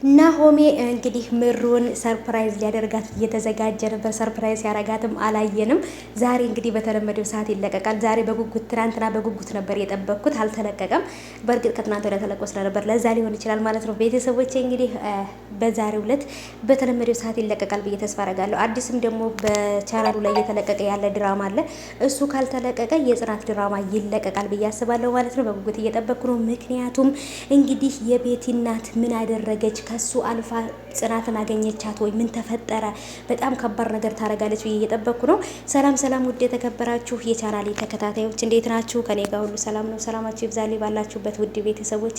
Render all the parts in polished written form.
ናሆሜ እንግዲህ ምሩን ሰርፕራይዝ ሊያደርጋት እየተዘጋጀ ነበር። ሰርፕራይዝ ያረጋትም አላየንም። ዛሬ እንግዲህ በተለመደው ሰዓት ይለቀቃል። ዛሬ በጉጉት ትናንትና በጉጉት ነበር የጠበቅኩት፣ አልተለቀቀም። በእርግጥ ከትናንት ወዲያ ተለቆ ስለነበር ለዛ ሊሆን ይችላል ማለት ነው። ቤተሰቦቼ እንግዲህ በዛሬው ዕለት በተለመደው ሰዓት ይለቀቃል ብዬ ተስፋ አረጋለሁ። አዲስም ደግሞ በቻናሉ ላይ እየተለቀቀ ያለ ድራማ አለ። እሱ ካልተለቀቀ የጽናት ድራማ ይለቀቃል ብዬ አስባለሁ ማለት ነው። በጉጉት እየጠበቅኩ ነው። ምክንያቱም እንግዲህ የቤቲ እናት ምን አደረገች? ከሱ አልፋ ጽናትን አገኘቻት ወይ? ምን ተፈጠረ? በጣም ከባድ ነገር ታረጋለች ብዬ እየጠበቅኩ ነው። ሰላም ሰላም፣ ውድ የተከበራችሁ የቻናሌ ተከታታዮች እንዴት ናችሁ? ከኔ ጋር ሁሉ ሰላም ነው። ሰላማችሁ ይብዛልኝ ባላችሁበት ውድ ቤተሰቦቼ።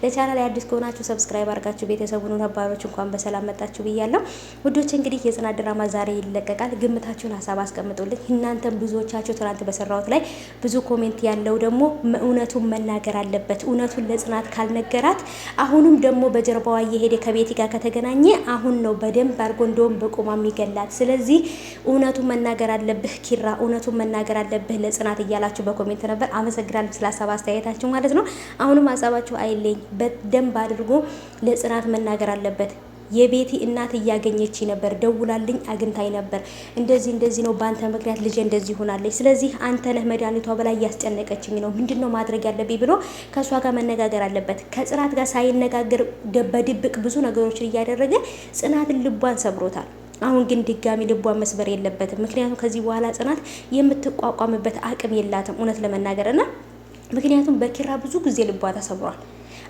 ለቻናሌ አዲስ ከሆናችሁ ሰብስክራይብ አድርጋችሁ ቤተሰቡን ነባሮች እንኳን በሰላም መጣችሁ ብያለሁ። ውዶች እንግዲህ የጽናት ድራማ ዛሬ ይለቀቃል። ግምታችሁን ሀሳብ አስቀምጡልኝ። እናንተም ብዙዎቻችሁ ትናንት በሰራሁት ላይ ብዙ ኮሜንት ያለው ደግሞ እውነቱን መናገር አለበት፣ እውነቱን ለጽናት ካልነገራት አሁንም ደግሞ በጀርባዋ እየሄደ ከቤቲ ጋር ከተገናኘ አሁን ነው በደንብ አድርጎ እንደውም በቁማ የሚገላት። ስለዚህ እውነቱን መናገር አለብህ ኪራ፣ እውነቱን መናገር አለብህ ለጽናት እያላችሁ በኮሜንት ነበር። አመሰግናለሁ ስለ ሀሳብ አስተያየታችሁ ማለት ነው። አሁንም ሀሳባችሁ አይለኝ። በደንብ አድርጎ ለጽናት መናገር አለበት። የቤቲ እናት እያገኘች ነበር፣ ደውላልኝ አግኝታኝ ነበር። እንደዚህ ነው፣ ባንተ ምክንያት ልጄ እንደዚህ ሆናለች። ስለዚህ አንተ ነህ መድኃኒቷ በላይ እያስጨነቀችኝ ነው፣ ምንድነው ማድረግ ያለብኝ ብሎ ከሷ ጋር መነጋገር አለበት። ከጽናት ጋር ሳይነጋገር በድብቅ ብዙ ነገሮችን እያደረገ ጽናትን ልቧን ሰብሮታል። አሁን ግን ድጋሚ ልቧን መስበር የለበትም። ምክንያቱም ከዚህ በኋላ ጽናት የምትቋቋምበት አቅም የላትም እውነት ለመናገርና ምክንያቱም በኪራ ብዙ ጊዜ ልቧ ተሰብሯል።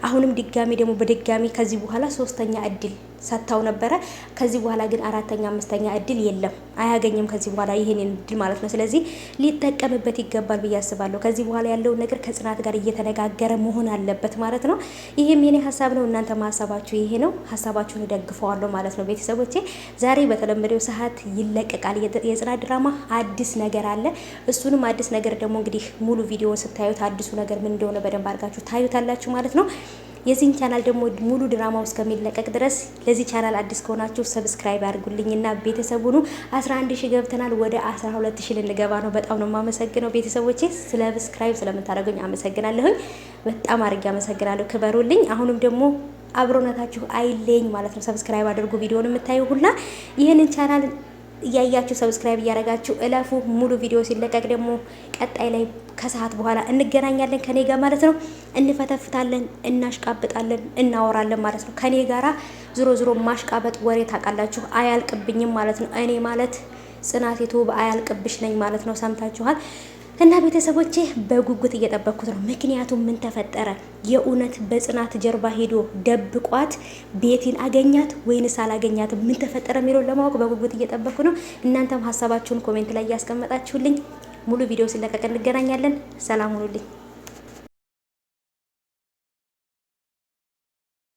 አሁንም ድጋሚ ደግሞ በድጋሚ ከዚህ በኋላ ሶስተኛ እድል ሰጥታው ነበረ። ከዚህ በኋላ ግን አራተኛ አምስተኛ እድል የለም፣ አያገኝም ከዚህ በኋላ ይሄንን እድል ማለት ነው። ስለዚህ ሊጠቀምበት ይገባል ብዬ አስባለሁ። ከዚህ በኋላ ያለውን ነገር ከጽናት ጋር እየተነጋገረ መሆን አለበት ማለት ነው። ይሄም የኔ ሀሳብ ነው። እናንተ ሀሳባችሁ ይሄ ነው። ሀሳባችሁን እደግፈዋለሁ ማለት ነው። ቤተሰቦቼ ዛሬ በተለመደው ሰዓት ይለቀቃል የጽናት ድራማ። አዲስ ነገር አለ። እሱንም አዲስ ነገር ደግሞ እንግዲህ ሙሉ ቪዲዮ ስታዩት አዲሱ ነገር ምን እንደሆነ በደንብ አድርጋችሁ ታዩታላችሁ ማለት ነው። የዚህን ቻናል ደግሞ ሙሉ ድራማው እስከሚለቀቅ ድረስ ለዚህ ቻናል አዲስ ከሆናችሁ ሰብስክራይብ አድርጉልኝና ቤተሰቡኑ 11000 ገብተናል። ወደ 12000 ልንገባ ነው። በጣም ነው የማመሰግነው ቤተሰቦቼ፣ ሰብስክራይብ ስለምታደርጉኝ አመሰግናለሁኝ። በጣም አድርጌ አመሰግናለሁ። ክበሩልኝ። አሁንም ደግሞ አብሮነታችሁ አይለኝ ማለት ነው። ሰብስክራይብ አድርጉ። ቪዲዮውን የምታዩ ሁላ ይህንን ቻናል እያያችሁ ሰብስክራይብ እያደረጋችሁ እለፉ። ሙሉ ቪዲዮ ሲለቀቅ ደግሞ ቀጣይ ላይ ከሰዓት በኋላ እንገናኛለን ከኔ ጋር ማለት ነው። እንፈተፍታለን፣ እናሽቃብጣለን፣ እናወራለን ማለት ነው። ከኔ ጋራ ዞሮ ማሽቃበጥ ወሬ ታውቃላችሁ አያልቅብኝም ማለት ነው። እኔ ማለት ጽናት አያልቅብሽ ነኝ ማለት ነው። ሰምታችኋል። እና ቤተሰቦቼ በጉጉት እየጠበኩት ነው። ምክንያቱም ምን ተፈጠረ? የእውነት በጽናት ጀርባ ሄዶ ደብቋት ቤቲን አገኛት ወይንስ አላገኛት? ምን ተፈጠረ የሚለውን ለማወቅ በጉጉት እየጠበኩ ነው። እናንተም ሀሳባችሁን ኮሜንት ላይ እያስቀመጣችሁልኝ ሙሉ ቪዲዮ ሲለቀቅ እንገናኛለን። ሰላም ሁኑልኝ።